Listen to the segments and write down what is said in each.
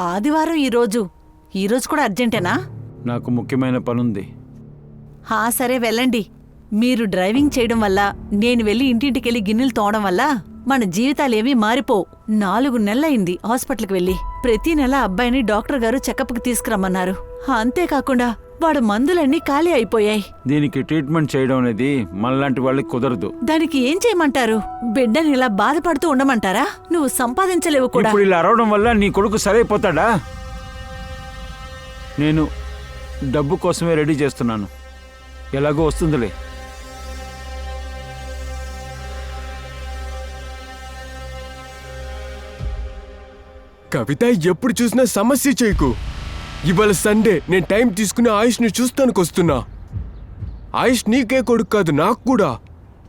ఆదివారం ఈరోజు కూడా అర్జెంటేనా? నాకు ముఖ్యమైన పనుంది. సరే వెళ్ళండి. మీరు డ్రైవింగ్ చేయడం వల్ల, నేను వెళ్ళి ఇంటింటికెళ్ళి గిన్నెలు తోవడం వల్ల మన జీవితాలేమీ మారిపోవు. 4 నెలలైంది హాస్పిటల్కి వెళ్ళి. ప్రతి నెల అబ్బాయిని డాక్టర్ గారు చెకప్కి తీసుకురమ్మన్నారు. అంతేకాకుండా వాడు మందులన్నీ ఖాళీ అయిపోయాయి. దీనికి ట్రీట్మెంట్ చేయడం అనేది మనలాంటి వాళ్ళకి కుదరదు. దానికి ఏం చేయమంటారు? బిడ్డని ఇలా బాధపడుతూ ఉండమంటారా? నువ్వు సంపాదించలేవు కూడా. ఇప్పుడు ఇలా అరవడం వల్ల నీ కొడుకు సరైపోతాడా? నేను డబ్బు కోసమే రెడీ చేస్తున్నాను. ఎలాగో వస్తుందిలే. కవిత, ఎప్పుడు చూసినా సమస్య చేయకు. ఇవాళ సండే, నేను టైం తీసుకుని ఆయుష్ని చూస్తానికి వస్తున్నా. ఆయుష్ నీకే కొడుకు కాదు, నాకు కూడా.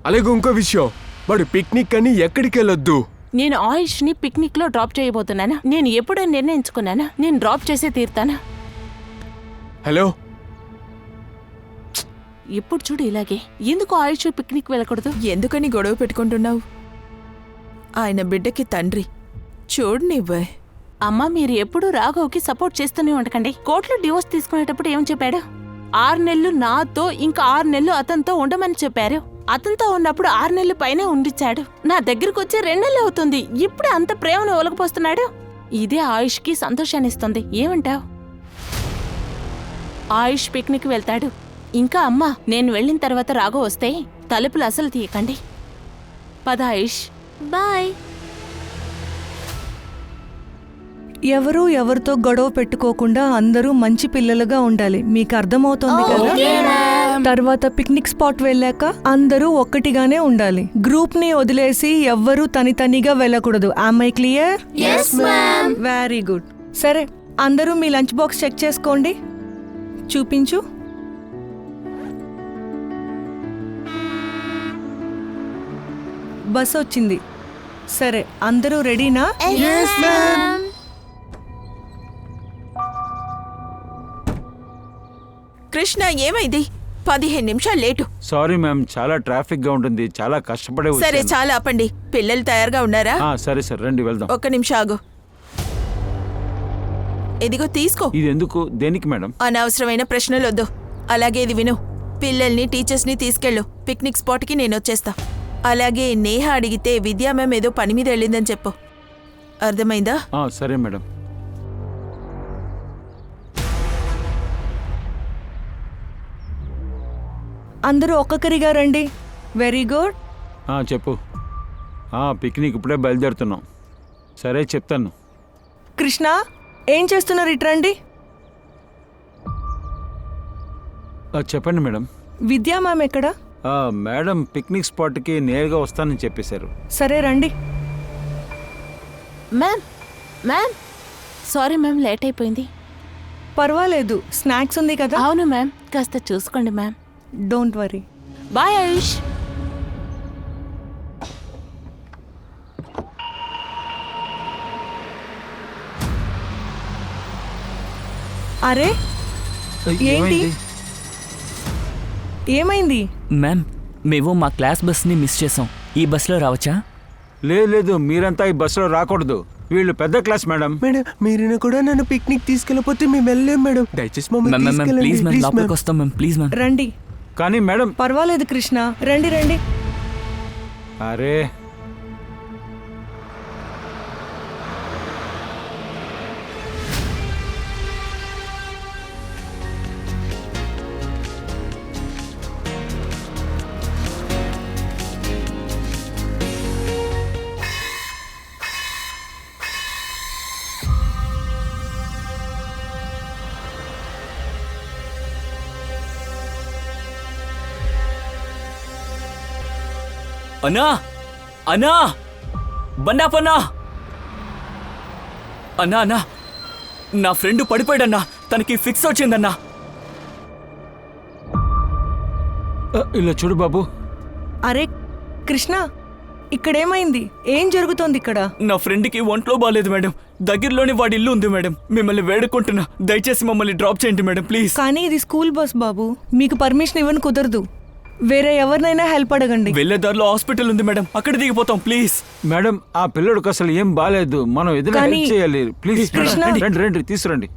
అలాగే ఇంకో విషయం, వాడు పిక్నిక్ అని ఎక్కడికి వెళ్ళొద్దు. నేను ఆయుష్ ని పిక్నిక్ లో డ్రాప్ చేయబోతున్నానా? నేను ఎప్పుడో నిర్ణయించుకున్నానా? నేను డ్రాప్ చేసే తీరుతానా? హలో, ఎప్పుడు చూడు ఇలాగే. ఎందుకు ఆయుష్ పిక్నిక్ వెళ్ళకూడదు? ఎందుకని గొడవ పెట్టుకుంటున్నావు? ఆయన బిడ్డకి తండ్రి. చూడనివ్వే. అమ్మా, మీరు ఎప్పుడూ రాఘవ్కి సపోర్ట్ చేస్తూనే ఉండకండి. కోర్టులో డివోర్స్ తీసుకునేటప్పుడు ఏం చెప్పాడు? 6 నెలలు నాతో, ఇంకా 6 నెలలు అతనితో ఉండమని చెప్పారు. అతనితో ఉన్నప్పుడు 6 నెలలు పైనే ఉండిచ్చాడు. నా దగ్గరకు వచ్చి 2 నెలలు అవుతుంది. ఇప్పుడు అంత ప్రేమను ఒలకపోస్తున్నాడు. ఇదే ఆయుష్కి సంతోషాన్నిస్తుంది. ఏమంటావ్? ఆయుష్ పిక్నిక్ వెళ్తాడు. ఇంకా అమ్మా, నేను వెళ్ళిన తర్వాత రాఘవ్ వస్తే తలుపులు అసలు తీయకండి. పద ఆయుష్. బాయ్. ఎవరూ ఎవరితో గొడవ పెట్టుకోకుండా అందరూ మంచి పిల్లలుగా ఉండాలి. మీకు అర్థమవుతోంది కదా? తర్వాత పిక్నిక్ స్పాట్ వెళ్ళాక అందరూ ఒక్కటిగానే ఉండాలి. గ్రూప్ ని వదిలేసి ఎవ్వరూ తనిగా వెళ్ళకూడదు. Am I clear? Very good. సరే, అందరూ మీ లంచ్ బాక్స్ చెక్ చేసుకోండి. చూపించు. బస్ వచ్చింది. సరే, అందరూ రెడీనా? కృష్ణ, ఏమైంది? 15 నిమిషాలు లేటు. సారీ మ్యామ్, చాలా ట్రాఫిక్ గా ఉంటుంది. చాలా కష్టపడే సరే, చాలా ఆపండి. పిల్లలు తయారుగా ఉన్నారా? సరే సార్, రండి వెళ్దాం. ఒక్క నిమిషం ఆగు. ఇదిగో తీసుకో. ఇది ఎందుకు? దేనికి మేడం? అనవసరమైన ప్రశ్నలు వద్దు. అలాగే ఇది విను. పిల్లల్ని, టీచర్స్ ని తీసుకెళ్ళు. పిక్నిక్ స్పాట్ కి నేను వచ్చేస్తా. అలాగే నేహ అడిగితే విద్యా మ్యామ్ ఏదో పని మీద వెళ్ళిందని చెప్పు. అర్థమైందా? సరే మేడం. అందరూ ఒక్కొక్కరిగా రండి. Very good. చెప్పు. పిక్నిక్ ఇప్పుడే బయలుదేరుతున్నాం. సరే, చెప్తాను. కృష్ణ, ఏం చేస్తున్నారు? ఇట్రండి. చెప్పండి మేడం. విద్యా మ్యామ్ ఎక్కడ? మేడం పిక్నిక్ స్పాట్కి నేరుగా వస్తానని చెప్పేశారు. సరే రండి. మ్యామ్ సారీ మ్యామ్, లేట్ అయిపోయింది. పర్వాలేదు, స్నాక్స్ ఉంది కదా. అవును మ్యామ్, కాస్త చూసుకోండి మ్యామ్. Don't worry. బాయ్ ఆయుష్. అరే, ఏంటి? ఏమైంది? మ్యామ్, మేము మా క్లాస్ బస్ని మిస్ చేసాం. ఈ బస్లో రావచ్చా? లేదు, మీరంతా ఈ బస్సులో రాకూడదు. వీళ్ళు పెద్ద క్లాస్ మేడం. మేడం, మీరు కూడా నన్ను పిక్నిక్ తీసుకెళ్ళకపోతే మేము వెళ్ళలేం మేడం. దయచేసి ప్లీజ్ మ్యామ్, లోపలికి వస్తాం మ్యామ్. Please ma'am. రండి. కానీ మేడం. పర్వాలేదు కృష్ణ, రండి రండి. అరే, అన్నా, అన్నా, బండాపన్నా. అన్నా, అన్నా, నా ఫ్రెండ్ పడిపోయాడన్నా. తనకి ఫిక్స్ వచ్చిందన్నా. ఇలా చూడు బాబు. అరే కృష్ణ, ఇక్కడేమైంది? ఏం జరుగుతోంది ఇక్కడ? నా ఫ్రెండ్కి ఒంట్లో బాగాలేదు మేడం. దగ్గరలోని వాడి ఇల్లు ఉంది మేడం. మిమ్మల్ని వేడుకుంటున్నా, దయచేసి మమ్మల్ని డ్రాప్ చేయండి మేడం, ప్లీజ్. కానీ ఇది స్కూల్ బస్ బాబు, మీకు పర్మిషన్ ఇవ్వని కుదరదు. వేరే ఎవరినైనా హెల్ప్ అడగండి. వెళ్ళే దారిలో హాస్పిటల్ ఉంది మేడం, అక్కడ దిగిపోతాం ప్లీజ్. మేడం ఆ పిల్లడికి అసలు ఏం బాలేదు, మనం ఏదైనా కానీ- హెల్ప్ చేయాలి. ప్లీజ్ మేడం, కృష్ణ- రండి రండి రండి, తీసుకురండి.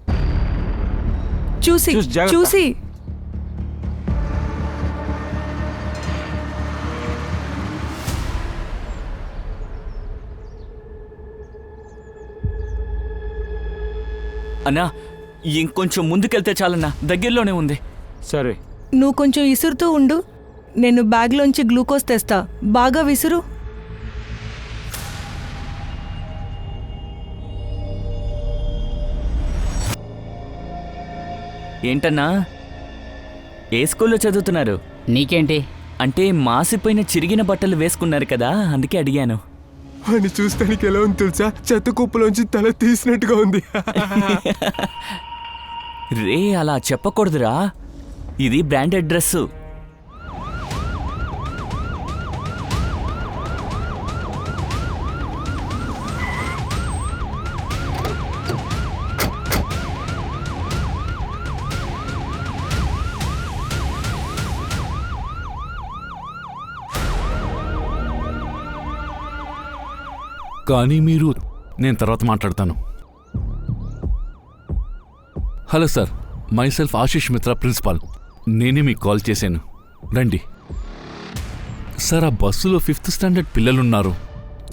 చూసి చూసి జాగ్రత్త. చూసి అన్నా ఇంకొంచెం ముందుకెళ్తే చాలన్నా, దగ్గరలోనే ఉంది. సరే నువ్వు కొంచెం విసురుతూ ఉండు, నేను బ్యాగ్లోంచి గ్లూకోజ్ తెస్తా. బాగా విసురు. ఏంటన్నా ఏ స్కూల్లో చదువుతున్నారు? నీకేంటి? అంటే మాసిపోయిన చిరిగిన బట్టలు వేసుకున్నారు కదా, అందుకే అడిగాను. అని చూస్తానికి ఎలా ఉంది తెలుసా? చెత్త కుప్పలోంచి తల తీసినట్టుగా ఉంది. రే అలా చెప్పకూడదురా, ఇది బ్రాండెడ్ డ్రెస్సు. కానీ మీరు, నేను తర్వాత మాట్లాడతాను. Hello sir, my self Ashish Mitra, principal. నేనే మీకు కాల్ చేశాను, రండి. సార్ ఆ బస్సులో 5th స్టాండర్డ్ పిల్లలున్నారు,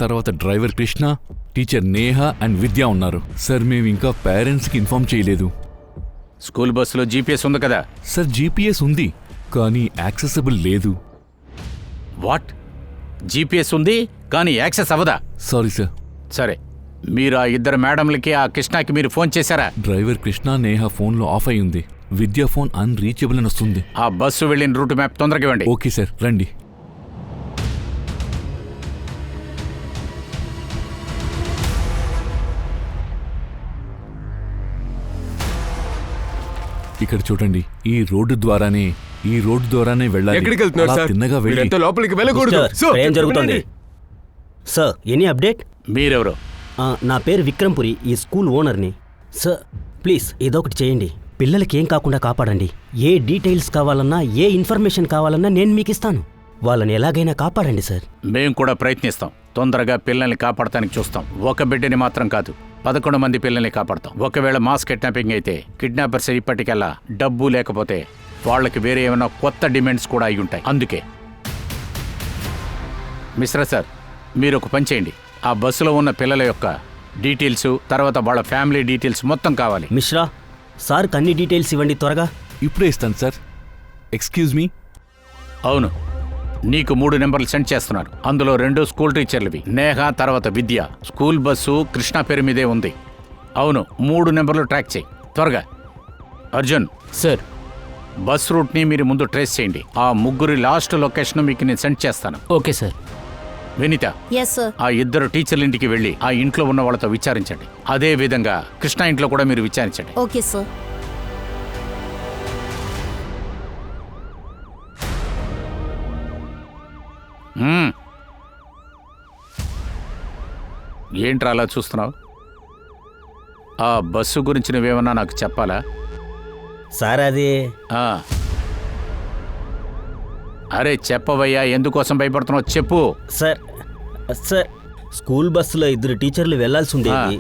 తర్వాత driver Krishna, teacher Neha and Vidya ఉన్నారు. సార్ మేము ఇంకా పేరెంట్స్కి ఇన్ఫార్మ్ చేయలేదు. స్కూల్ బస్సులో జీపీఎస్ ఉంది కదా? సార్ జీపీఎస్ ఉంది, కానీ యాక్సెసిబుల్ లేదు. వాట్? జీపీఎస్ ఉంది కానీ యాక్సెస్ అవ్వదా? Sorry sir. సరే, మీరు ఆ ఇద్దరు మేడంలకి, ఆ కృష్ణకి మీరు ఫోన్ చేశారా? డ్రైవర్ కృష్ణ నేహ ఫోన్లో ఆఫ్ అయి ఉంది, విద్య ఫోన్ అన్రీచబుల్ అని వస్తుంది. ఆ బస్సు వెళ్ళిన రూట్ మ్యాప్ తొందరగా ఇవ్వండి. ఓకే సార్, రండి. ఇక్కడ చూడండి, ఈ రోడ్డు ద్వారానే వెళ్ళాలి. ఎక్కడికి వెళ్తున్నారు అలా సార్? తిన్నగా వెళ్ళి మీరెంత లోపలికి వెళ్ళకూడదు. సో, ఏం జరుగుతుంది సార్? Any update? మీరెవరు? నా పేరు విక్రమ్పురి, ఈ స్కూల్ ఓనర్ని. సార్ ప్లీజ్ ఏదో ఒకటి చేయండి, పిల్లలకి ఏం కాకుండా కాపాడండి. ఏ డీటెయిల్స్ కావాలన్నా, ఏ ఇన్ఫర్మేషన్ కావాలన్నా నేను మీకు ఇస్తాను. వాళ్ళని ఎలాగైనా కాపాడండి సార్. మేం కూడా ప్రయత్నిస్తాం, తొందరగా పిల్లల్ని కాపాడటానికి చూస్తాం. ఒక బిడ్డని మాత్రం కాదు, 11 మంది పిల్లల్ని కాపాడతాం. ఒకవేళ మాస్ కిడ్నాపింగ్ అయితే కిడ్నాపర్స్ ఇప్పటికల్లా డబ్బు లేకపోతే వాళ్ళకి వేరే ఏమైనా కొత్త డిమాండ్స్ కూడా అయి ఉంటాయి. అందుకే మిశ్రా సార్, మీరు ఒక పని చేయండి, ఆ బస్సులో ఉన్న పిల్లల యొక్క డీటెయిల్స్, తర్వాత వాళ్ళ ఫ్యామిలీ డీటెయిల్స్ మొత్తం కావాలి. మిశ్రా సార్కి అన్ని డీటెయిల్స్ ఇవ్వండి త్వరగా. ఇప్పుడే ఇస్తాను సార్. Excuse me. అవును, నీకు 3 నెంబర్లు సెండ్ చేస్తున్నారు. అందులో 2 స్కూల్ టీచర్లవి, నేహ తర్వాత విద్య. స్కూల్ బస్సు కృష్ణ పేరు మీదే ఉంది. అవును, 3 నెంబర్లు ట్రాక్ చేయి త్వరగా. అర్జున్ సార్ బస్ రూట్ని మీరు ముందు ట్రేస్ చేయండి. ఆ 3 లాస్ట్ లొకేషన్ మీకు నేను సెండ్ చేస్తాను. Okay sir. వినీత, ఆ 2 టీచర్ల ఇంటికి వెళ్ళి ఆ ఇంట్లో ఉన్న వాళ్ళతో విచారించండి. అదే విధంగా కృష్ణ ఇంట్లో కూడా మీరు విచారించండి. Okay sir. ఏంట్రా అలా చూస్తున్నావు? ఆ బస్సు గురించి నువ్వేమన్నా నాకు చెప్పాలా? సార్ అది అరే చెప్పవయ్యా, ఎందుకోసం భయపడుతున్నావు చెప్పు. సార్ స్కూల్ బస్సులో 2 టీచర్లు వెళ్లాల్సి ఉండేది,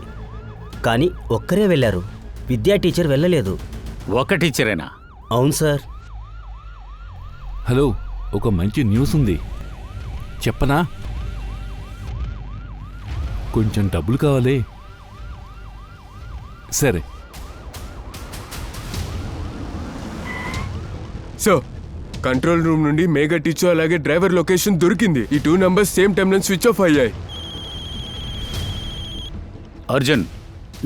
కానీ ఒక్కరే వెళ్ళారు. విద్యా టీచర్ వెళ్ళలేదు. ఒక టీచరేనా? అవును సార్. హలో, ఒక మంచి న్యూస్ ఉంది, చెప్పనా? కొంచెం డబ్బులు కావాలి. సరే. సో కంట్రోల్ రూమ్ నుండి మేఘా టీచర్ అలాగే డ్రైవర్ లొకేషన్ దొరికింది. ఈ 2 నంబర్స్ సేమ్ టైంలో స్విచ్ ఆఫ్ అయ్యాయి. అర్జున్,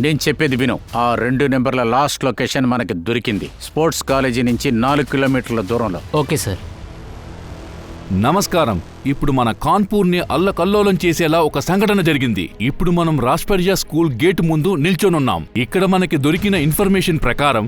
నేను చెప్పేది విను. ఆ 2 నెంబర్ల లాస్ట్ లొకేషన్ మనకి దొరికింది. స్పోర్ట్స్ కాలేజీ నుంచి 4 కిలోమీటర్ల దూరంలో. Okay sir. నమస్కారం. ఇప్పుడు మన కాన్పూర్ని అల్లకల్లోలం చేసేలా ఒక సంఘటన జరిగింది. ఇప్పుడు మనం రాష్పర్జా స్కూల్ గేట్ ముందు నిల్చొనున్నాం. ఇక్కడ మనకి దొరికిన ఇన్ఫర్మేషన్ ప్రకారం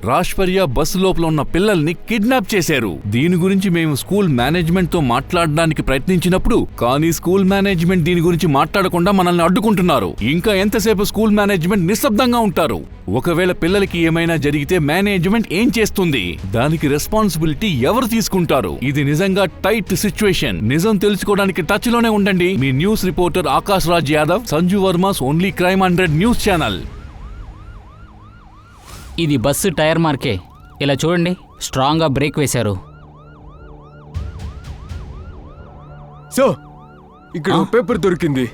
రాష్పరియా బస్సు లోపల ఉన్న పిల్లల్ని కిడ్నాప్ చేశారు. దీని గురించి మేము స్కూల్ మేనేజ్మెంట్ తో మాట్లాడడానికి ప్రయత్నించినప్పుడు కానీ స్కూల్ మేనేజ్మెంట్ దీని గురించి మాట్లాడకుండా మనల్ని అడ్డుకుంటున్నారు. ఇంకా ఎంతసేపు స్కూల్ మేనేజ్మెంట్ నిశ్శబ్దంగా ఉంటారు? ఒకవేళ పిల్లలకి ఏమైనా జరిగితే మేనేజ్మెంట్ ఏం చేస్తుంది? దానికి రెస్పాన్సిబిలిటీ ఎవరు తీసుకుంటారు? ఇది నిజంగా టైట్ సిచ్యువేషన్. నిజం తెలుసుకోవడానికి టచ్ లోనే ఉండండి. మీ news reporter Akash Raj Yadav, Sanju Varma's only crime 100 news channel. ఇది బస్సు టైర్ మార్కే. ఇలా చూడండి, స్ట్రాంగ్గా బ్రేక్ వేశారు. సో ఇక్కడ పేపర్ దొరికింది.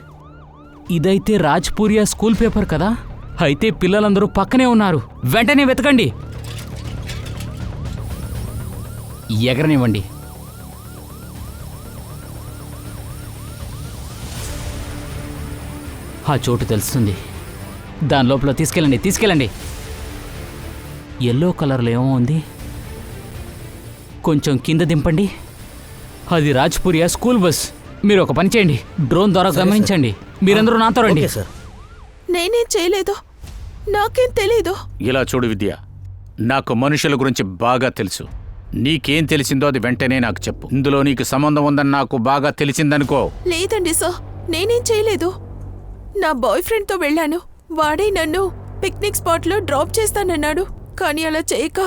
ఇదైతే రాజ్పూరియా స్కూల్ పేపర్ కదా? అయితే పిల్లలందరూ పక్కనే ఉన్నారు. వెంటనే వెతకండి. ఎగరనివ్వండి. ఆ చోటు తెలుస్తుంది. దాని లోపల తీసుకెళ్ళండి. ఎల్లో కలర్లో ఏమో ఉంది. కొంచెం కింద దింపండి. అది రాజ్పూరియా స్కూల్ బస్. మీరు ఒక పని చేయండి, డ్రోన్ ద్వారా గమనించండి. మీరందరూ నాతో రండి. నేనేం చేయలేదు, నాకేం తెలీదు. ఇలా చూడు విద్య, నాకు మనుషుల గురించి బాగా తెలుసు. నీకేం తెలిసిందో అది వెంటనే నాకు చెప్పు. ఇందులో నీకు సంబంధం ఉందని నాకు బాగా తెలిసిందనుకో. లేదండి సార్, నేనేం చేయలేదు. నా బాయ్ ఫ్రెండ్తో వెళ్ళాను. వాడే నన్ను పిక్నిక్ స్పాట్లో డ్రాప్ చేస్తానన్నాడు. కానీ అలా చేయక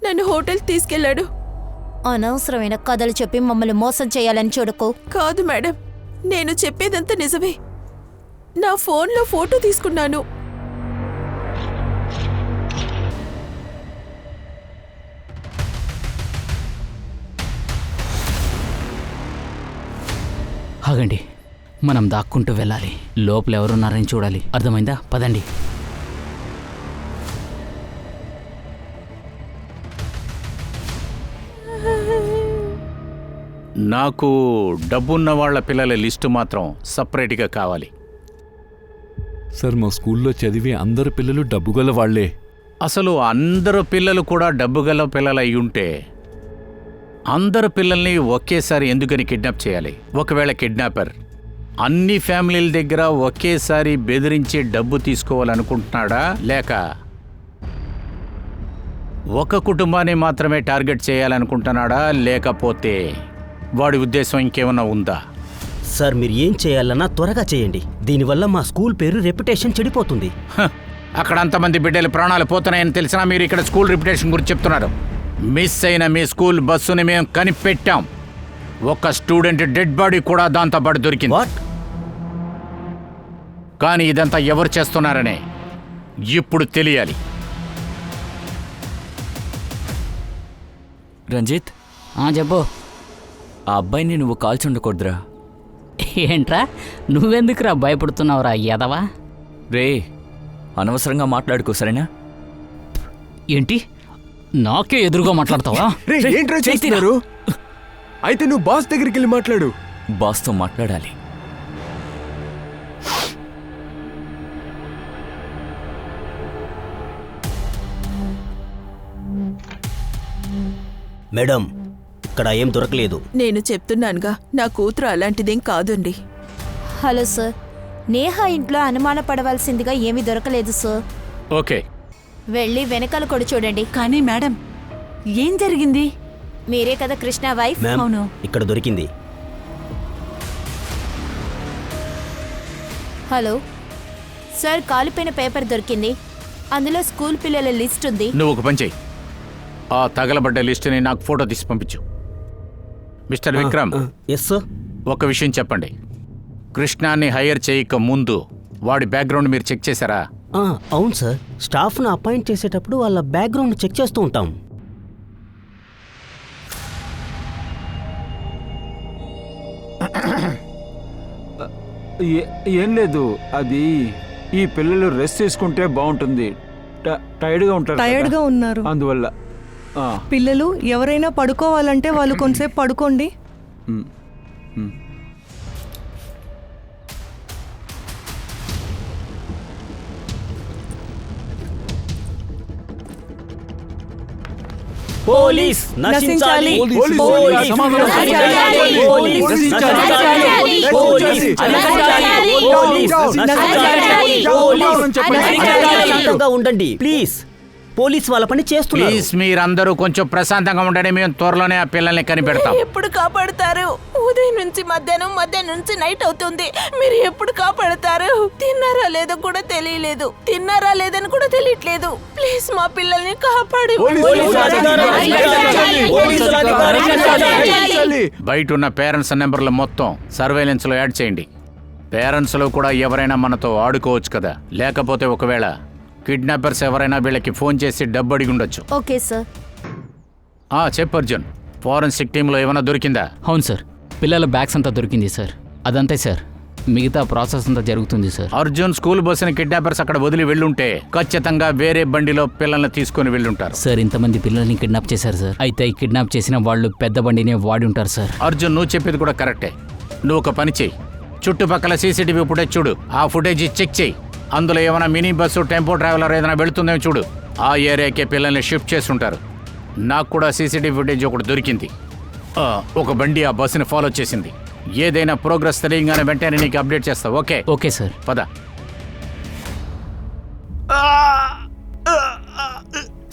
నన్ను హోటల్ తీసుకెళ్లాడు. అనవసరమైన కథలు చెప్పి మమ్మల్ని మోసం చేయాలని చూడకు. కాదు మేడం, నేను చెప్పేదంతా నిజమే. నా ఫోన్లో ఫోటో తీసుకున్నాను. ఆగండి, మనం దాక్కుంటూ వెళ్ళాలి. లోపల ఎవరున్నారని చూడాలి. అర్థమైందా? పదండి. నాకు డబ్బున్న వాళ్ళ పిల్లల లిస్టు మాత్రం సపరేట్గా కావాలి. సార్, మా స్కూల్లో చదివే అందరు పిల్లలు డబ్బుగల వాళ్లే. అసలు అందరు పిల్లలు కూడా డబ్బుగల పిల్లలు అయి ఉంటే అందరు పిల్లల్ని ఒకేసారి ఎందుకని కిడ్నాప్ చేయాలి? ఒకవేళ కిడ్నాపర్ అన్ని ఫ్యామిలీల దగ్గర ఒకేసారి బెదిరించి డబ్బు తీసుకోవాలనుకుంటున్నాడా, లేక ఒక కుటుంబాన్ని మాత్రమే టార్గెట్ చేయాలనుకుంటున్నాడా, లేకపోతే వాడి ఉద్దేశం ఇంకేమన్నా ఉందా? సార్, మీరు ఏం చేయాలన్నా త్వరగా చేయండి. దీనివల్ల మా స్కూల్ పేరు రెప్యుటేషన్ చెడిపోతుంది. అక్కడ అంతమంది బిడ్డలు ప్రాణాలు పోతున్నాయని తెలిసినా మీరు ఇక్కడ స్కూల్ రెప్యుటేషన్ గురించి చెప్తున్నారు. మిస్ అయిన మీ స్కూల్ బస్సుని మేము కనిపెట్టాం. ఒక స్టూడెంట్ డెడ్ బాడీ కూడా దాంతో పాటు దొరికింది. వాట్? కానీ ఇదంతా ఎవరు చేస్తున్నారనే ఇప్పుడు తెలియాలి. రంజిత్, చెప్పు. ఆ అబ్బాయిని నువ్వు కాల్చి ఉండకూడదురా. ఏంట్రా, నువ్వెందుకురా భయపడుతున్నావురా యదవా? రే, అనవసరంగా మాట్లాడుకో, సరేనా? ఏంటి, నాకే ఎదురుగా మాట్లాడతావా? ఏంట్రా చేస్తున్నారు? అయితే నువ్వు బాస్ దగ్గరికి వెళ్ళి మాట్లాడు. బాస్తో మాట్లాడాలి. మేడం, ఇక్కడ ఏం దొరకలేదు. నేను చెప్తున్నానుగా, నా కూతురు అలాంటిదేం కాదండి. హలో సార్, నేహ ఇంట్లో అనుమానపడవలసిందిగా ఏమీ దొరకలేదు సార్. ఓకే, వెళ్ళి వెనకాల కూడా చూడండి. కానీ మేడం, ఏం జరిగింది? మీరే కదా కృష్ణ వైఫ్? మ్యామ్, అవును. ఇక్కడ దొరికింది. హలో సార్, కాలిపోయిన పేపర్ దొరికింది. అందులో స్కూల్ పిల్లల లిస్ట్ ఉంది. నువ్వు ఒక పని చెయ్యి, ఆ తగలబడ్డ లిస్టుని నాకు ఫోటో తీసి పంపించు. Mister Vikram, yes sir. ఒక విషయం చెప్పండి. కృష్ణాన్ని హైర్ చేయక ముందు వాడి బ్యాక్గ్రౌండ్ మీరు చెక్ చేశారా? అవును సార్, స్టాఫ్ను అపాయింట్ చేసేటప్పుడు వాళ్ళ బ్యాక్గ్రౌండ్ చెక్ చేస్తూ ఉంటాం. ఏం లేదు, అది ఈ పిల్లలు రెస్ట్ తీసుకుంటే బాగుంటుంది. టైర్డ్గా ఉంటారు, టైర్డ్గా ఉన్నారు. అందువల్ల పిల్లలు ఎవరైనా పడుకోవాలంటే వాళ్ళు కొంతసేపు పడుకోండి. పోలీస్ నశించాలి! శాంతంగా ఉండండి ప్లీజ్. పోలీస్ వాళ్ళ పని చేస్తున్నారు. ప్లీజ్ మీరందరూ కొంచెం ప్రశాంతంగా ఉండండి. మేము త్వరలోనే ఆ పిల్లల్ని కనిపెడతాం. ఎప్పుడు కాపాడతారు? ఉదయం నుంచి మధ్యాహ్నం, మధ్యాహ్నం నుంచి నైట్ అవుతుంది. మీరు ఎప్పుడు కాపాడతారు? తిన్నారా లేదో కూడా తెలియలేదు. తిన్నారా లేదని కూడా తెలియట్లేదు. ప్లీజ్ మా పిల్లల్ని కాపాడు. బయట ఉన్న పేరెంట్స్ నెంబర్లు మొత్తం సర్వేలెన్స్ లో యాడ్ చేయండి. పేరెంట్స్ లో కూడా ఎవరైనా మనతో ఆడుకోవచ్చు కదా. లేకపోతే ఒకవేళ కిడ్నాపర్స్ ఎవరైనా వీళ్ళకి ఫోన్ చేసి డబ్బు అడిగి ఉండొచ్చు. Okay sir. చెప్పు అర్జున్, ఫారెన్సిక్ టీంలో ఏమైనా దొరికిందా? అవును సార్, పిల్లల బ్యాగ్స్ అంతా దొరికింది సార్. అదంతే సార్, మిగతా ప్రాసెస్ అంతా జరుగుతుంది సార్. అర్జున్, స్కూల్ బస్సుని కిడ్నాపర్స్ అక్కడ వదిలి వెళ్ళుంటే ఖచ్చితంగా వేరే బండిలో పిల్లల్ని తీసుకొని వెళ్ళుంటారు. సార్, ఇంతమంది పిల్లల్ని కిడ్నాప్ చేశారు సార్. అయితే ఈ కిడ్నాప్ చేసిన వాళ్ళు పెద్ద బండినే వాడి ఉంటారు సార్. అర్జున్, నువ్వు చెప్పేది కూడా కరెక్టే. నువ్వు ఒక పని చెయ్యి, చుట్టుపక్కల సీసీటీవీ ఫుటేజ్ చూడు. ఆ ఫుటేజ్ చెక్ చెయ్యి. అందులో ఏమైనా మినీ బస్సు, టెంపో ట్రావెలర్ ఏదైనా వెళుతుందేమో చూడు. ఆ ఏరియాకే పిల్లల్ని షిఫ్ట్ చేస్తుంటారు. నాకు కూడా సీసీటీవీ ఫుటేజ్ ఒకటి దొరికింది. ఒక బండి ఆ బస్సుని ఫాలో చేసింది. ఏదైనా ప్రోగ్రెస్ తెలియగానే వెంటనే నీకు అప్డేట్ చేస్తా. ఓకే? Okay sir. పద.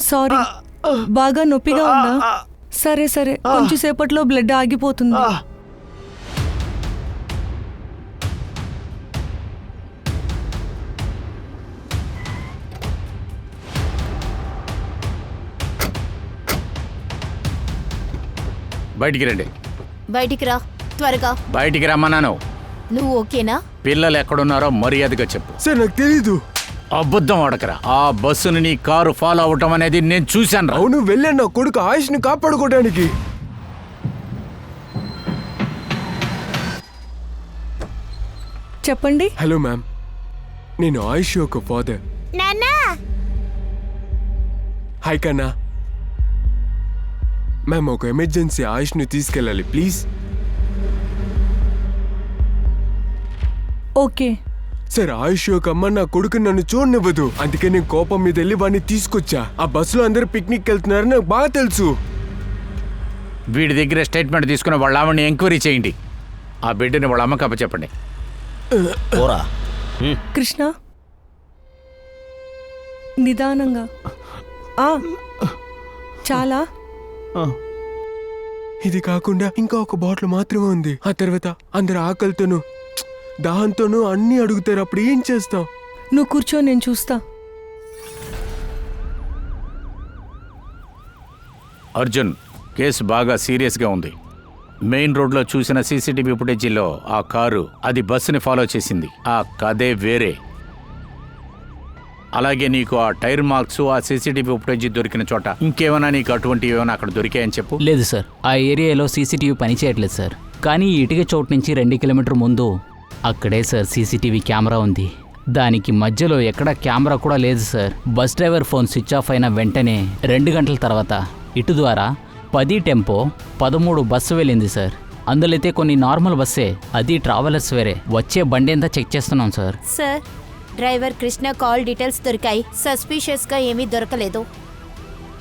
సారీ, బాగా నొప్పిగా ఉందా? సరే సరే, కొంచెం సేపట్లో బ్లడ్ ఆగిపోతుంది. బయటికి రండి. బయటికి రా, త్వరగా బయటికి రమ్మన్నాను. నువ్వు ఓకేనా? పిల్లలు ఎక్కడున్నారో మర్యాదగా చెప్పు. సార్, నాకు తెలీదు. అబద్ధం ఆడకరా. ఆ బస్సుని నీ కారు ఫాలో అవటం అనేది నేను చూశాను. అవును, వెళ్ళాను నా కొడుకు ఆయుష్ని కాపాడుకోవడానికి. చెప్పండి. హలో మ్యామ్, నేను ఆయుష్ యొక్క ఫాదర్. నాన్నా, హాయ్ కన్నా. మ్యామ్, ఒక ఎమర్జెన్సీ, ఆయుష్ని తీసుకెళ్ళాలి ప్లీజ్. ఓకే సార్, ఆయుష్ యొక్క అమ్మ నా కొడుకు నన్ను చూడనివ్వదు. అందుకే నేను కోపం మీద వెళ్ళి వాడిని తీసుకొచ్చా. ఆ బస్సులో అందరూ పిక్నిక్ వెళ్తున్నారని నాకు బాగా తెలుసు. వీడి దగ్గర స్టేట్మెంట్ తీసుకుని వాళ్ళ ఆవిడని ఎంక్వైరీ చేయండి. ఆ బిడ్డని వాళ్ళ అమ్మకి అప్పచెప్పండి. కృష్ణ, నిదానంగా. చాలా. ఇది కాకుండా ఇంకా ఒక బాటిల్ మాత్రమే ఉంది. ఆ తర్వాత అందరు ఆకలితోనూ దాహంతోనూ అన్నీ అడుగుతారు. అప్పుడు ఏం చేస్తాం? నువ్వు కూర్చో, నేను చూస్తా. అర్జున్, కేసు బాగా సీరియస్గా ఉంది. మెయిన్ రోడ్లో చూసిన సీసీటీవీ ఫుటేజీలో ఆ కారు అది బస్సుని ఫాలో చేసింది. ఆ కథే వేరే. అలాగే నీకు ఆ టైర్ మార్క్స్, ఆ సీసీటీవీ ఫుటేజీ దొరికిన చోట ఇంకేమైనా నీకు అటువంటివి ఏమైనా అక్కడ దొరికాయని చెప్పు. లేదు సార్, ఆ ఏరియాలో సీసీటీవీ పనిచేయట్లేదు సార్. కానీ ఈ ఇటుక చోటు నుంచి 2 కిలోమీటర్ ముందు అక్కడే సార్ సీసీటీవీ కెమెరా ఉంది. దానికి మధ్యలో ఎక్కడా కెమెరా కూడా లేదు sir. Bus driver phone switch off అయిన వెంటనే 2 గంటల తర్వాత ఇటు ద్వారా 10 టెంపో 13 బస్సు వెళ్ళింది సార్. అందులో అయితే కొన్ని నార్మల్ బస్సే, అది ట్రావెలర్స్ వేరే. వచ్చే బండి అంతా చెక్ చేస్తున్నాం sir. Sir, driver Krishna call details దొరికాయి. సస్పీషియస్ గా ఏమీ దొరకలేదు.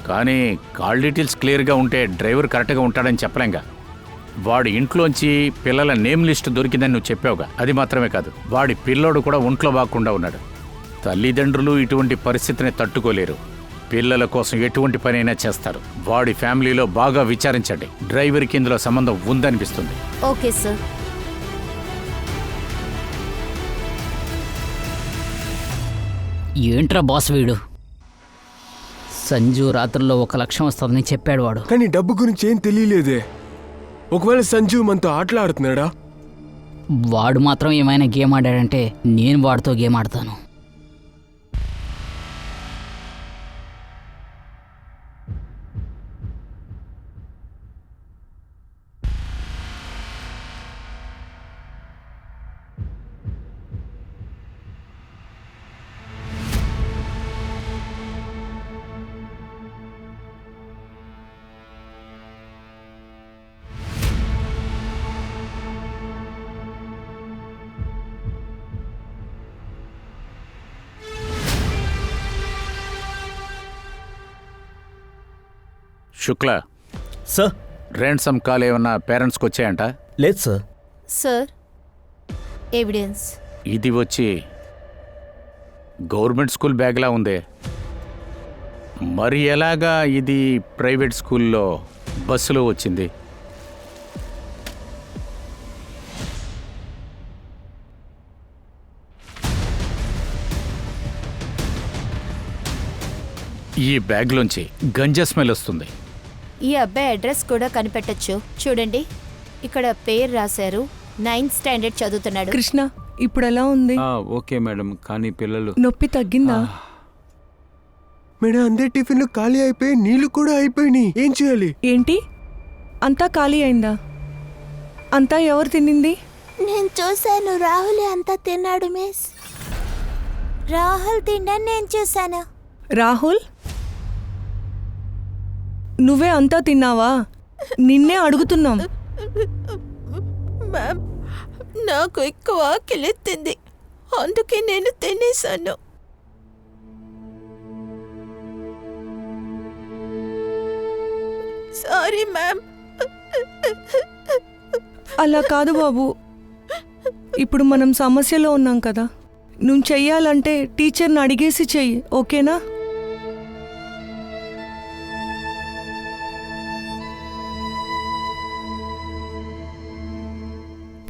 కానీ కాల్ డీటెయిల్స్ క్లియర్గా ఉంటే డ్రైవర్ కరెక్ట్గా ఉంటాడని చెప్పలేంగా. వాడి ఇంట్లోంచి పిల్లల నేమ్ లిస్ట్ దొరికిందని నువ్వు చెప్పావుగా. అది మాత్రమే కాదు, వాడి పిల్లోడు కూడా ఒంట్లో బాగకుండా ఉన్నాడు. తల్లిదండ్రులు ఇటువంటి పరిస్థితిని తట్టుకోలేరు. పిల్లల కోసం ఎటువంటి పనైనా చేస్తారు. వాడి ఫ్యామిలీలో బాగా విచారించండి. డ్రైవర్కి ఇందులో సంబంధం ఉందనిపిస్తుంది. Okay sir. ఏంట్రా బాస్ వీడు? సంజు రాత్రుల్లో 1 లక్షం వస్తుందని చెప్పాడు వాడు. కానీ డబ్బు గురించి ఏం తెలియలేదే. ఒకవేళ సంజు మనతో ఆటలాడుతున్నాడా? వాడు మాత్రం ఏమైనా గేమ్ ఆడాడంటే నేను వాడితో గేమ్ ఆడతాను. శుక్ల సార్, ర్యాన్సమ్ కాల్ ఏమన్నా పేరెంట్స్కి వచ్చాయంట? లేదు సార్. Sir, evidence. ఇది వచ్చి గవర్నమెంట్ స్కూల్ బ్యాగ్లా ఉందే. మరి ఎలాగా ఇది ప్రైవేట్ స్కూల్లో బస్సులో వచ్చింది? ఈ బ్యాగ్లోంచి గంజా స్మెల్ వస్తుంది. ఈ అబ్బాయి అడ్రస్ కూడా కనిపెట్టొచ్చు. చూడండి, ఇక్కడ పేరు రాశారు. 9th స్టాండర్డ్ చదువుతున్నాడు. కృష్ణ ఇప్పుడు ఎలా ఉంది? ఓకే మేడం, కానీ పిల్లలు నొప్పి తగ్గిందా? మేడం అందరి టిఫిన్లు ఖాళీ అయిపోయి నీళ్లు కూడా అయిపోయినాయి. ఏం చేయాలి? ఏంటి అంతా ఖాళీ అయిందా? అంతా ఎవరు తినింది? నేను చూశాను, రాహుల్ అంతా తిన్నాడు మిస్. రాహుల్ తినని నేను చూశాను. రాహుల్ నువ్వే అంతా తిన్నావా? నిన్నే అడుగుతున్నాం. మ్యామ్, నాకు ఎక్కువ ఆకలిస్తుంది, అందుకే నేను తినేశాను. Sorry ma'am. అలా కాదు బాబు, ఇప్పుడు మనం సమస్యలో ఉన్నాం కదా. నువ్వు చెయ్యాలంటే టీచర్ని అడిగేసి చెయ్యి, ఓకేనా?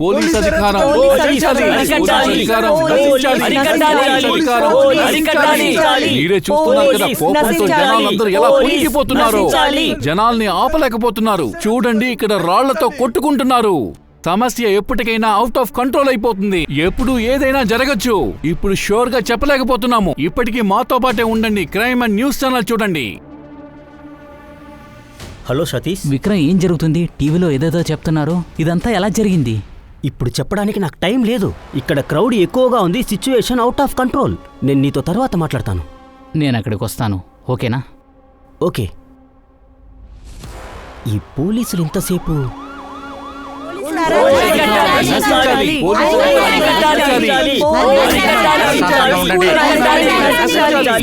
పోలీస్ అధికారం మీరే చూస్తున్నారు కదా, కోపంతో జనాలందరూ ఎలా పొంగిపోతున్నారు. జనాల్ని ఆపలేకపోతున్నారు. చూడండి, ఇక్కడ రాళ్లతో కొట్టుకుంటున్నారు. సమస్య ఎప్పటికైనా అవుట్ ఆఫ్ కంట్రోల్ అయిపోతుంది. ఎప్పుడు ఏదైనా జరగచ్చు. ఇప్పుడు షూర్ గా చెప్పలేకపోతున్నాము. ఇప్పటికీ మాతో పాటే ఉండండి. క్రైమ్ అండ్ న్యూస్ ఛానల్ చూడండి. హలో సతీష్. విక్రమ్, ఏం జరుగుతుంది? టీవీలో ఏదేదో చెప్తున్నారు. ఇదంతా ఎలా జరిగింది? ఇప్పుడు చెప్పడానికి నాకు టైం లేదు. ఇక్కడ క్రౌడ్ ఎక్కువగా ఉంది. Situation out of control. నేను నీతో తర్వాత మాట్లాడతాను. నేను అక్కడికి వస్తాను, ఓకేనా? ఓకే. ఈ పోలీసులు ఇంతసేపు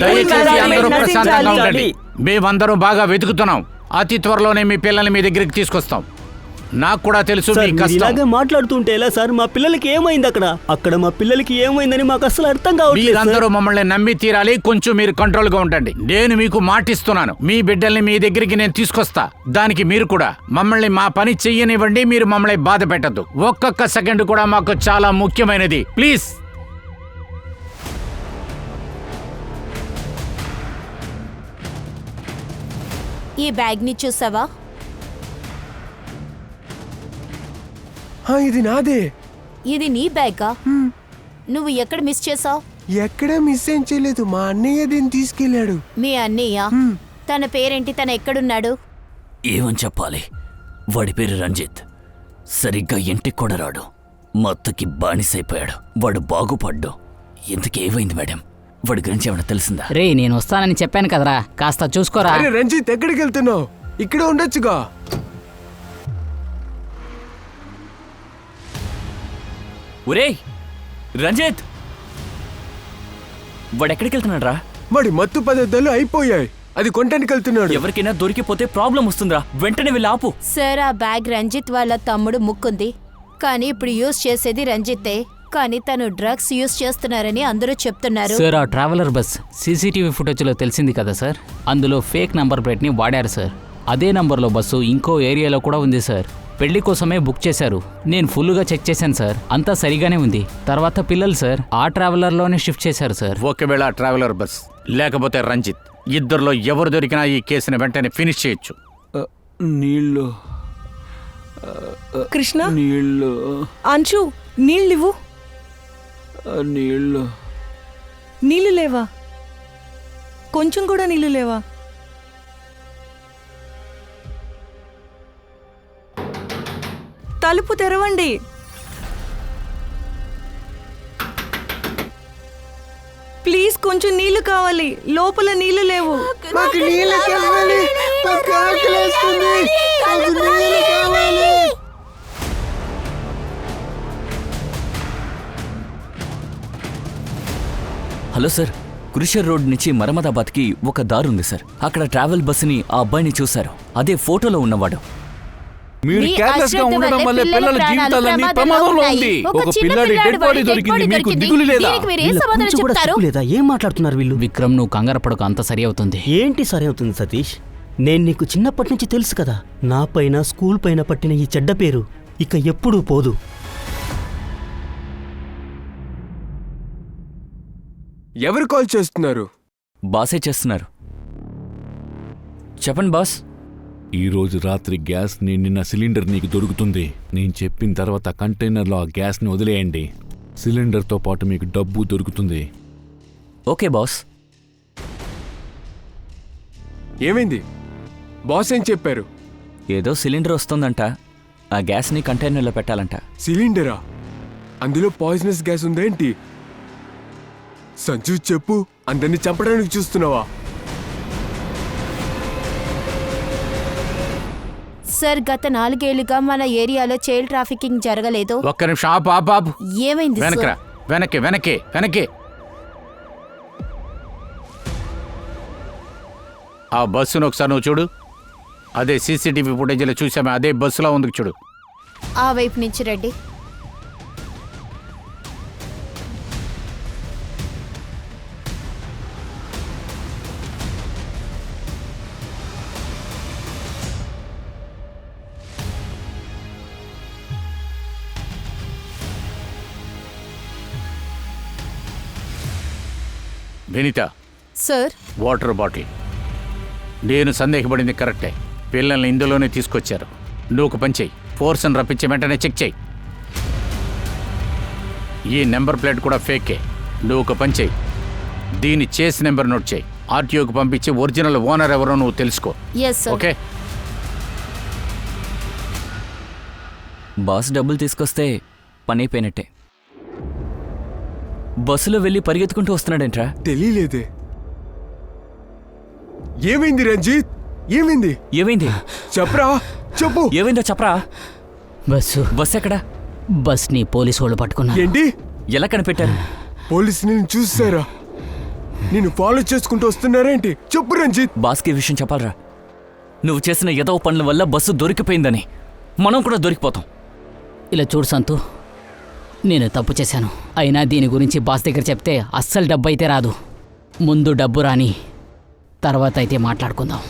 దయచేసి అందరూ ప్రశాంతంగా ఉండండి. మేమందరూ బాగా వెతుకుతున్నాం. అతి త్వరలోనే మీ పిల్లల్ని మీ దగ్గరికి తీసుకొస్తాం. నాకు కూడా తెలుసు మీ కష్టం. ఇలాగే మాట్లాడుతుంటే ఎలా సార్? మా పిల్లలకి ఏమైంది అక్కడ మా పిల్లలకి ఏమైందని మాకు అసలు అర్థం కావట్లేదు. మీరందరూ మమ్మల్ని నమ్మి తీరాలి. కొంచెం మీరు కంట్రోల్ గా ఉండండి. నేను మీకు మాటిస్తున్నాను, మీ బిడ్డల్ని మీ దగ్గరికి నేను తీసుకొస్తా. దానికి మీరు కూడా మమ్మల్ని మా పని చెయ్యనివ్వండి. మీరు మమ్మల్ని బాధ పెట్టద్దు. ఒక్కొక్క సెకండ్ కూడా మాకు చాలా ముఖ్యమైనది. ప్లీజ్. ఈ బ్యాగ్ ని చూసావా? ఇది నాదే. ఇది నీ బ్యాగా? నువ్వు ఎక్కడ మిస్ చేసావు? ఎక్కడ మిస్ ఏం చేయలేదు. మా అన్నయ్య దీన్ని తీసుకెళ్ళాడు. మీ అన్నయ్య? తన పేరేంటి? తన ఎక్కడున్నాడు? ఏమని చెప్పాలి? వాడి పేరు రంజిత్. సరిగ్గా ఇంటికి కూడా రాడు. మత్తుకి బానిసైపోయాడు. వాడు బాగుపడ్డు. ఎందుకేమైంది మేడం? వాడి గురించి ఏమైనా తెలిసిందా? రే, నేను వస్తానని చెప్పాను కదరా, కాస్త చూసుకోరా. రంజిత్, ఎక్కడికి వెళ్తున్నావు? ఇక్కడ ఉండొచ్చుగా. ఒరేయ్ రంజిత్, వాడెక్కడికి వెళ్తున్నాడు రా? వాడి మత్తు పదార్థాలు అయిపోయాయి. అది కొనడానికి వెళ్తున్నాడు. ఎవరికైనా దొరికిపోతే ప్రాబ్లం వస్తుందిరా. వెంటనే వెళ్ళి ఆపు. సార్, ఆ బ్యాగ్ రంజిత్ వాళ్ళ తమ్ముడు ముక్కుంది. కానీ ఇప్పుడు యూజ్ చేసేది రంజితే. కానీ తను డ్రగ్స్ యూజ్ చేస్తున్నారని అందరూ చెప్తున్నారు. సార్, ఆ ట్రావెలర్ బస్ సీసీటీవీ ఫుటేజ్లో తెలిసింది కదా సార్. అందులో ఫేక్ నంబర్ ప్లేట్ని వాడారు సార్. అదే నంబర్లో బస్సు ఇంకో ఏరియాలో కూడా ఉంది సార్. పెళ్లి కోసమే బుక్ చేశారు. నేను ఫుల్గా చెక్ చేశాను సార్, అంతా సరిగానే ఉంది. తర్వాత పిల్లలు సార్ ఆ ట్రావెలర్లోనే షిఫ్ట్ చేశారు సార్. ఒకవేళ ట్రావెలర్ బస్ లేకపోతే రంజిత్, ఇద్దరిలో ఎవరు దొరికినా ఈ కేసుని వెంటనే ఫినిష్ చేయొచ్చు. నీళ్ళు. కృష్ణ, నీళ్ళు. అంచు, నీళ్ళివ్వు. నీళ్ళు. నీళ్ళు లేవా? కొంచెం కూడా నీళ్ళు లేవా? తలుపు తెరవండి. ప్లీజ్, కొంచెం నీళ్లు కావాలి. లోపల నీళ్లు లేవు. మాకు నీళ్ళు కావాలి. మాకు ఆకలేస్తుంది. మాకు నీళ్ళు కావాలి. హలో సార్, కురిషర్ రోడ్ నుంచి మరమదాబాద్కి ఒక దారి ఉంది సార్. అక్కడ ట్రావెల్ బస్సుని ఆ అబ్బాయిని చూశారు. అదే ఫోటోలో ఉన్నవాడు. మీరు మీ కేర్లెస్ గా అశ్రద్ధ ఉండడం వల్లే వల్ల పిల్లల ప్రాణాలు జీవితాలన్నీ ప్రమాదంలో ప్రమాదంలో ఉన్నాయి. ఉంది. ఒక ఒక చిన్న పిల్లాడి పిల్లాడి డెడ్ బాడీ వాడి దొరికింది. dead body మీకు దొరికింది. దిగులు లేదా? దీనికి మీరు ఏం వీళ్ళ సమాధానం కొంచెం కూడా చెప్తారు? సిగ్గు లేదా? ఏం మాట్లాడుతున్నారు వీళ్ళు? విక్రమ్ నువ్వు కంగారు పడకు, అంత సరి అవుతుంది. ఏంటి సరే అవుతుంది సతీష్? నేను నీకు చిన్నప్పటి నుంచి తెలుసు కదా, నా పైన స్కూల్ పైన పట్టిన ఈ చెడ్డ పేరు ఇక ఎప్పుడూ పోదు. ఎవరు కాల్ చేస్తున్నారు? బాసే చేస్తున్నారు. చెప్పండి బాస్. ఈ రోజు రాత్రి గ్యాస్ నిండిన సిలిండర్ నీకు దొరుకుతుంది. నేను చెప్పిన తర్వాత కంటైనర్లో ఆ గ్యాస్ని వదిలేయండి. సిలిండర్తో పాటు మీకు డబ్బు దొరుకుతుంది. Okay boss. ఏమైంది? బాస్ ఏం చెప్పారు? ఏదో సిలిండర్ వస్తుందంట, ఆ గ్యాస్ని కంటైనర్లో పెట్టాలంట. సిలిండరా? అందులో పాయిజనస్ గ్యాస్ ఉందేంటి? సంజు చెప్పు, అందరిని చంపడానికి చూస్తున్నావా? సార్, గత 4 ఏళ్లుగా మన ఏరియాలో చైల్డ్ ట్రాఫికింగ్ జరగలేదు. ఒక్క నిమిషం ఆపు ఆపు ఆపు. ఏమైంది సార్? వెనకరా, వెనక్కి వెనక్కి వెనక్కి. ఆ బస్సును ఒకసారి నువ్వు చూడు. అదే సీసీటీవీ ఫుటేజ్లో చూసామే, అదే బస్సులో ఉంది చూడు. ఆ వైపు నుంచి రండి. Vineeta, sir, water bottle. నేను సందేహపడింది కరెక్టే. పిల్లల్ని ఇందులోనే తీసుకొచ్చారు. నువ్వు ఒక పని చెయ్యి, ఫోర్స్ని రప్పించి వెంటనే చెక్ చెయ్యి. ఈ నెంబర్ ప్లేట్ కూడా ఫేకే. నువ్వు ఒక పని చెయ్యి, దీని చేసి నెంబర్ నోట్ చేయి. ఆర్టీఓకి పంపించి ఒరిజినల్ ఓనర్ ఎవరో నువ్వు తెలుసుకో. Yes sir. ఓకే? బాస్ డబ్బులు తీసుకొస్తే పని అయిపోయినట్టే. బస్సులో వెళ్ళి పరిగెత్తుకుంటూ వస్తున్నాడేంట్రా? తెలియలేదే. ఏమైంది రంజిత్? ఏమైంది? ఏమైంది చెప్పరా, చెప్పు. ఏమైందో చెప్పరా. బస్సు ఎక్కడా? బస్ని పోలీసు వాళ్ళు పట్టుకున్నారు. ఏంటి? ఎలా కనిపెట్టారు? పోలీసు నేను చూసారా? నేను ఫాలో చేసుకుంటూ వస్తున్నారేంటి? చెప్పు రంజిత్. బాస్కి ఈ విషయం చెప్పాలరా. నువ్వు చేసిన ఏదో పనుల వల్ల బస్సు దొరికిపోయిందని మనం కూడా దొరికిపోతాం. ఇలా చూడు సంతు, నేను తప్పు చేశాను. అయినా దీని గురించి బాస్ దగ్గర చెప్తే అస్సలు డబ్బు అయితే రాదు. ముందు డబ్బు రాని, తర్వాత అయితే మాట్లాడుకుందాం.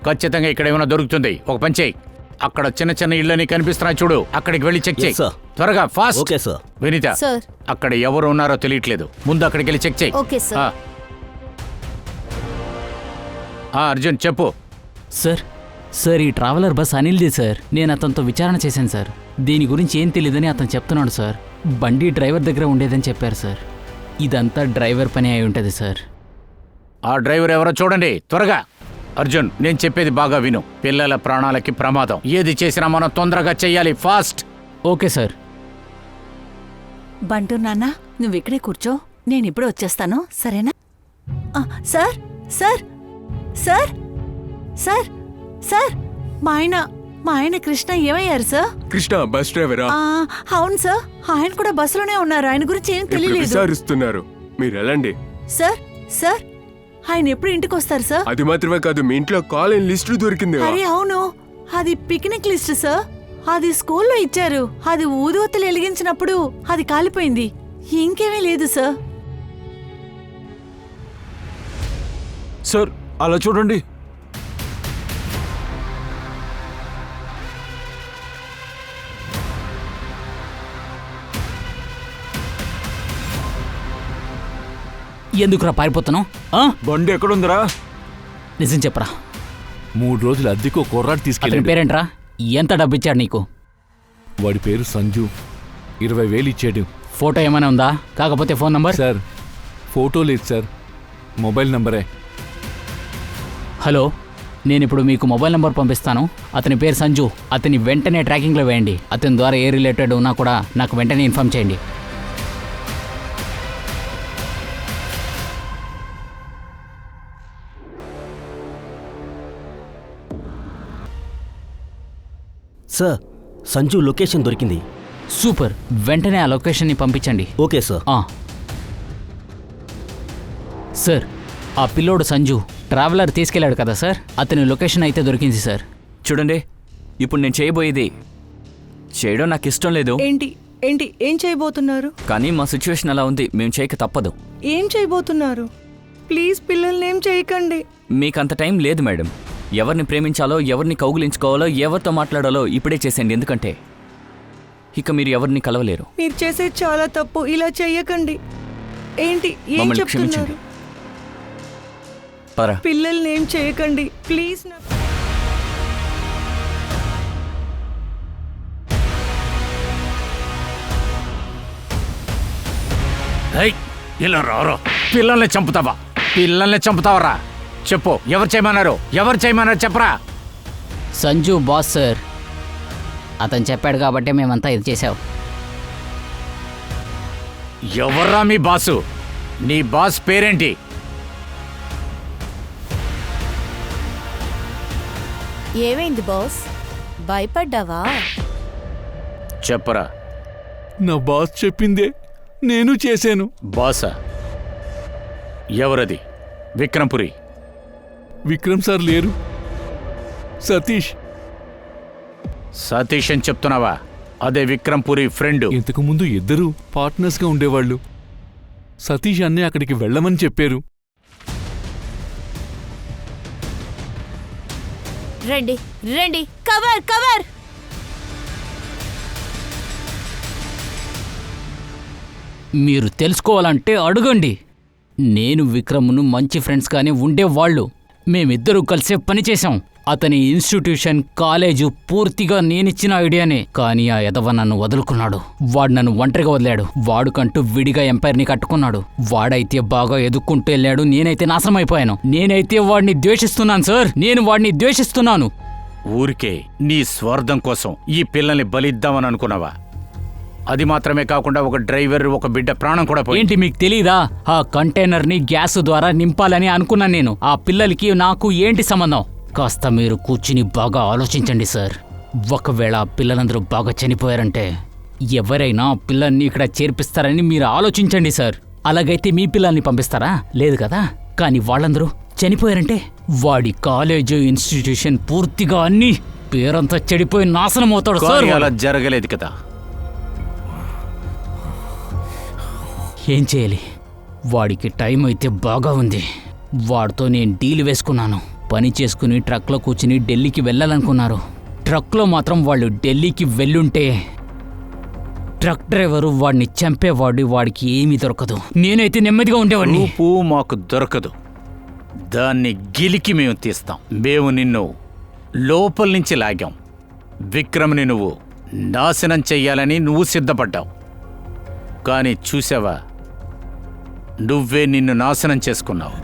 ఖచ్చితంగా ఇక్కడ ఏమైనా దొరుకుతుంది. ఒక పని చెయ్యి, అక్కడ చిన్న చిన్న ఇళ్ళని కనిపిస్తున్నాయి చూడు, అక్కడికి వెళ్ళి చెక్ చేయి. త్వరగా, fast. Okay sir. Vineeta, sir. అక్కడ ఎవరు ఉన్నారో తెలియట్లేదు, ముందు అక్కడికి వెళ్ళి చెక్ చేయి. Okay sir. అర్జున్ చెప్పు. సార్, ఈ ట్రావెలర్ బస్ అనిల్ది సార్. నేను అతనితో విచారణ చేశాను సార్. దీని గురించి ఏం తెలియదని అతను చెప్తున్నాడు సార్. బండి డ్రైవర్ దగ్గర ఉండేదని చెప్పారు సార్. ఇదంతా డ్రైవర్ పని అయి ఉంటుంది సార్. ఆ డ్రైవర్ ఎవరో చూడండి త్వరగా. అర్జున్, నేను చెప్పేది బాగా విను. పిల్లల ప్రాణాలకి ప్రమాదం. ఏది చేసినా మనం తొందరగా చెయ్యాలి, ఫాస్ట్. Okay sir. బంటు నాన్న, నువ్వు ఇక్కడే కూర్చో, నేను ఇప్పుడే వచ్చేస్తాను, సరేనా? Sir sir sir sir sir మా ఆయన కృష్ణ ఏమయ్యారు సార్? కృష్ణ బస్ డ్రైవరా? అవును సార్, ఆయన కూడా బస్సులోనే ఉన్నారు. ఆయన గురించి ఏం తెలియలేదు. విచారిస్తున్నారు. మీరు వెళ్ళండి. సార్ ఆయన ఎప్పుడు ఇంటికి వస్తారు సార్? అది మాత్రమే కాదు, మీ ఇంట్లో కాలేజ్ లిస్టు దొరికింది. అరే అవును, అది పిక్నిక్ లిస్ట్ సార్. అది స్కూల్లో ఇచ్చారు. అది ఊదొత్తులు వెలిగించినప్పుడు అది కాలిపోయింది. ఇంకేమీ లేదు సార్. సార్ అలా చూడండి. ఎందుకురా పారిపోతున్నావు? బండి ఎక్కడుందిరా? నిజం చెప్పరా. 3 రోజులు అద్దెకో కుర్రాడు అతని తీసుకెళ్ళి. పేరేంట్రా? ఎంత డబ్బు ఇచ్చాడు నీకు? వాడి పేరు సంజు. 20,000 ఇచ్చాడు. ఫోటో ఏమైనా ఉందా? కాకపోతే ఫోన్ నంబర్? సార్ ఫోటో లేదు సార్, మొబైల్ నంబరే. హలో, నేను ఇప్పుడు మీకు మొబైల్ నంబర్ పంపిస్తాను. అతని పేరు సంజు. అతని వెంటనే ట్రాకింగ్లో వేయండి. అతని ద్వారా ఏ రిలేటెడ్ ఉన్నా కూడా నాకు వెంటనే ఇన్ఫామ్ చేయండి. సార్ సంజు లొకేషన్ దొరికింది. సూపర్, వెంటనే ఆ లొకేషన్ని పంపించండి. Okay sir. సార్, ఆ పిల్లోడు సంజు ట్రావెలర్ తీసుకెళ్లాడు కదా సార్, అతని లొకేషన్ అయితే దొరికింది సార్. చూడండి, ఇప్పుడు నేను చేయబోయేది చేయడం నాకు ఇష్టం లేదు. ఏంటి ఏంటి ఏం చేయబోతున్నారు? కానీ మా సిచ్యువేషన్ అలా ఉంది, మేము చేయక తప్పదు. ఏం చేయబోతున్నారు? ప్లీజ్ పిల్లల్ని ఏం చేయకండి. మీకంత టైం లేదు మేడం. ఎవరిని ప్రేమించాలో, ఎవరిని కౌగులించుకోవాలో, ఎవరితో మాట్లాడాలో ఇప్పుడే చేసేయండి. ఎందుకంటే ఇక మీరు ఎవరిని కలవలేరు. మీరు చేసేది చాలా తప్పు, ఇలా చెయ్యకండి. ఏంటి ఏం మమ్మల్ని చెప్తున్నారు? పరా. పిల్లల్ని ఏం చేయకండి ప్లీజ్. ఇలా రారా. పిల్లల్ని చంపుతావరా? చెప్పు, ఎవరు చేయమన్నారు చెప్పరా. సంజు బాస్ సార్, అతను చెప్పాడు కాబట్టి మేమంతా ఇది చేసాం. ఎవర్రా మీ బాసు? నీ బాస్ పేరేంటి? ఏమైంది బాస్, భయపడ్డావా? చెప్పరా. నా బాస్ చెప్పిందే నేను చేశాను. బాసా? ఎవరది? విక్రంపురి. విక్రమ్ సార్ లేరు, సతీష్. సతీష్ అని చెప్తున్నావా? అదే విక్రంపురి ఫ్రెండ్. ఇంతకు ముందు ఇద్దరు పార్ట్నర్స్గా ఉండేవాళ్ళు. సతీష్ అన్నే అక్కడికి వెళ్ళమని చెప్పారు. రండి రండి, కవర్ కవర్. మీరు తెలుసుకోవాలంటే అడగండి. నేను విక్రమ్ను మంచి ఫ్రెండ్స్గానే ఉండేవాళ్ళు. మేమిద్దరూ కలిసే పనిచేశాం. అతని ఇన్స్టిట్యూషన్, కాలేజు పూర్తిగా నేనిచ్చిన ఐడియానే. కానీ ఆ ఎదవ నన్ను వదులుకున్నాడు. వాడు నన్ను ఒంటరిగా వదిలాడు. వాడుకంటూ విడిగా ఎంపైర్ని కట్టుకున్నాడు. వాడైతే బాగా ఎదుక్కుంటూ వెళ్ళాడు, నేనైతే నాశనం అయిపోయాను. నేనైతే వాడిని ద్వేషిస్తున్నాను సార్, నేను వాడిని ద్వేషిస్తున్నాను. ఊరికే నీ స్వార్థం కోసం ఈ పిల్లల్ని బలిద్దామని అనుకున్నావా? అది మాత్రమే కాకుండా ఒక డ్రైవర్, ఒక బిడ్డ ప్రాణం కూడా పోయింది. ఏంటి మీకు తెలీదా? ఆ కంటైనర్ని గ్యాస్ ద్వారా నింపాలని అనుకున్నాను నేను. ఆ పిల్లలకి నాకు ఏంటి సంబంధం? కాస్త మీరు కూర్చుని బాగా ఆలోచించండి సార్. ఒకవేళ ఆ పిల్లలందరూ బాగా చనిపోయారంటే ఎవరైనా ఆ పిల్లల్ని ఇక్కడ చేర్పిస్తారని మీరు ఆలోచించండి సార్. అలాగైతే మీ పిల్లల్ని పంపిస్తారా? లేదు కదా. కానీ వాళ్ళందరూ చనిపోయారంటే వాడి కాలేజు, ఇన్స్టిట్యూషన్ పూర్తిగా అన్ని పేరంతా చెడిపోయి నాశనం అవుతాడు సార్. అలా జరగలేదు కదా. ఏం చేయాలి? వాడికి టైం అయితే బాగా ఉంది. వాడితో నేను డీల్ వేసుకున్నాను. పని చేసుకుని ట్రక్లో కూర్చుని ఢిల్లీకి వెళ్ళాలనుకున్నారు. ట్రక్లో మాత్రం వాళ్ళు ఢిల్లీకి వెళ్ళుంటే ట్రక్ డ్రైవరు వాడిని చంపేవాడు. వాడికి ఏమీ దొరకదు. నేనైతే నెమ్మదిగా ఉండేవాడిని. రూపు మాకు దొరకదు, దాన్ని గిలికి మేము తీస్తాం. మేము నిన్ను లోపల నుంచి లాగాం. విక్రమ్ని నువ్వు నాశనం చెయ్యాలని నువ్వు సిద్ధపడ్డావు. కానీ చూసావా, నువ్వే నిన్ను నాశనం చేసుకున్నావు.